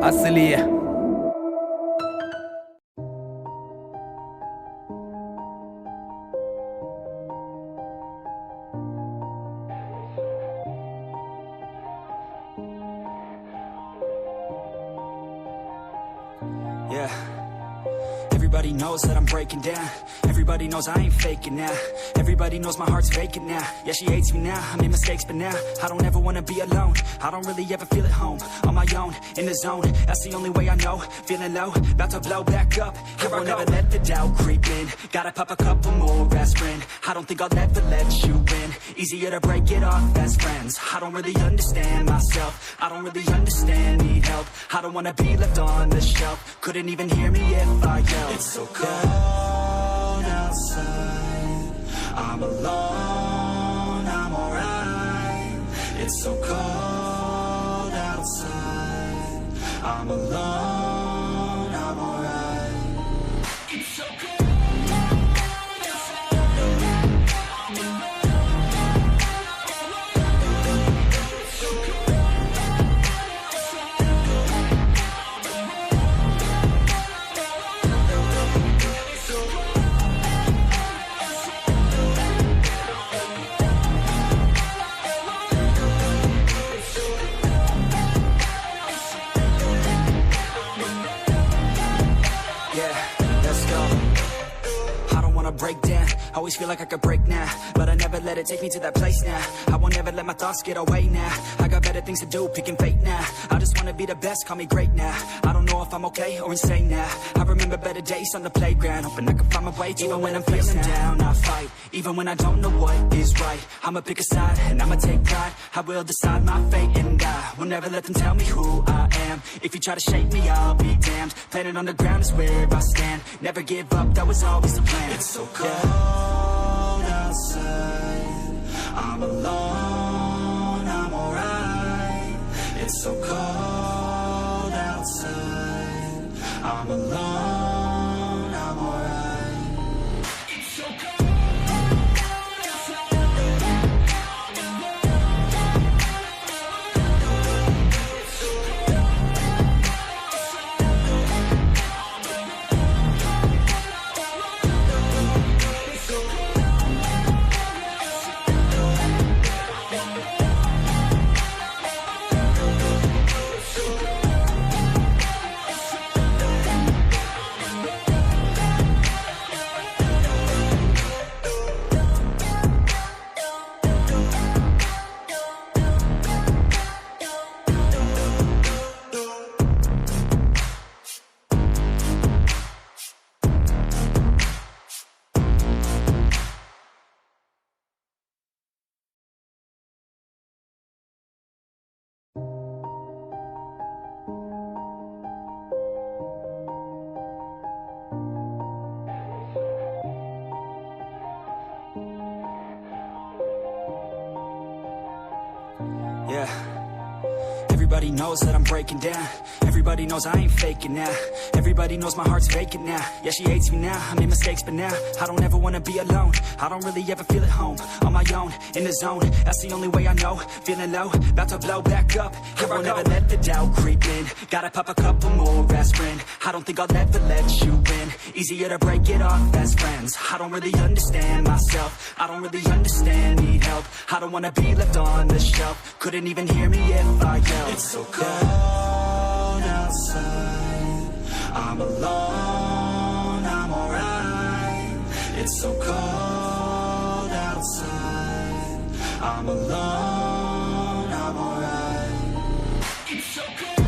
असली Yeah. Everybody knows that I'm breaking down. Everybody knows I ain't faking now. Everybody knows my heart's vacant now. Yeah, she hates me now, I made mistakes, but now I don't ever wanna be alone. I don't really ever feel at home. On my own, in the zone, that's the only way I know. Feeling low, about to blow back up. Here I won't ever let the doubt creep in. Gotta pop a couple more aspirin. I don't think I'll ever let you in. Easier to break it off best friends. I don't really understand myself. I don't really understand, need help. I don't wanna be left on the shelf. Couldn't even hear me if I yelled. It's so cold outside, I'm alone, I'm alright. It's so cold outside, I'm alone, I'm alright. It's so cold. Break down, always feel like I could break now, but I never let it take me to that place now. I won't ever let my thoughts get away now. I got better things to do, picking fate now. I just wanna be the best, call me great now. I don't know if I'm okay or insane now. I remember better days on the playground, hoping I can find my way even when I'm feeling down. I fight, even when I don't know what is right. I'ma pick a side, and I'ma take pride. I will decide my fate, and I will never let them tell me who I am. If you try to shake me, I'll be damned. Planet on the ground is where I stand. Never give up, that was always the plan. It's so cold outside, I'm alone, I'm alright. It's so cold outside, I'm alone, I'm alright. It's so cold. Yeah. Everybody knows that I'm breaking down. Everybody knows I ain't faking now. Everybody knows my heart's vacant now. Yeah, she hates me now, I made mistakes, but now I don't ever wanna be alone. I don't really ever feel at home. On my own, in the zone, that's the only way I know. Feeling low, about to blow back up. Here I won't ever let the doubt creep in. Gotta pop a couple more aspirin. I don't think I'll ever let you in. Easier to break it off best friends. I don't really understand myself. I don't really understand, need help. I don't wanna be left on the shelf. Couldn't even hear me if I yelled. It's so cold outside, I'm alone, I'm alright. It's so cold outside, I'm alone, I'm alright. It's so cold.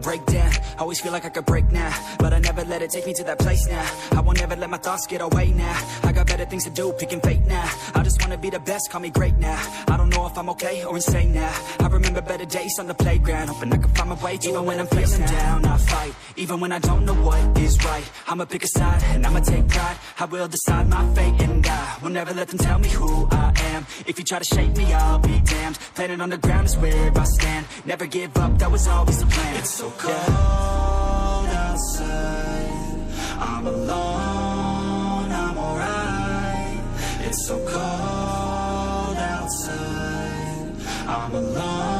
Break down, Always feel like I could break now, but I never let it take me to that place now. I won't ever let my thoughts get away now. I got better things to do, picking fate now. I just wanna be the best, call me great now. I don't know if I'm okay or insane now. I remember better days on the playground, hoping I can find my way to even when I'm feeling down. I fight, even when I don't know what is right. I'ma pick a side, and I'ma take pride. I will decide my fate, and I will never let them tell me who I am. If you try to shape me, I'll be damned. Planet on the ground is where I stand. Never give up, that was always the plan. It's so cold outside, I'm alone, I'm alright. It's so cold outside, I'm alone.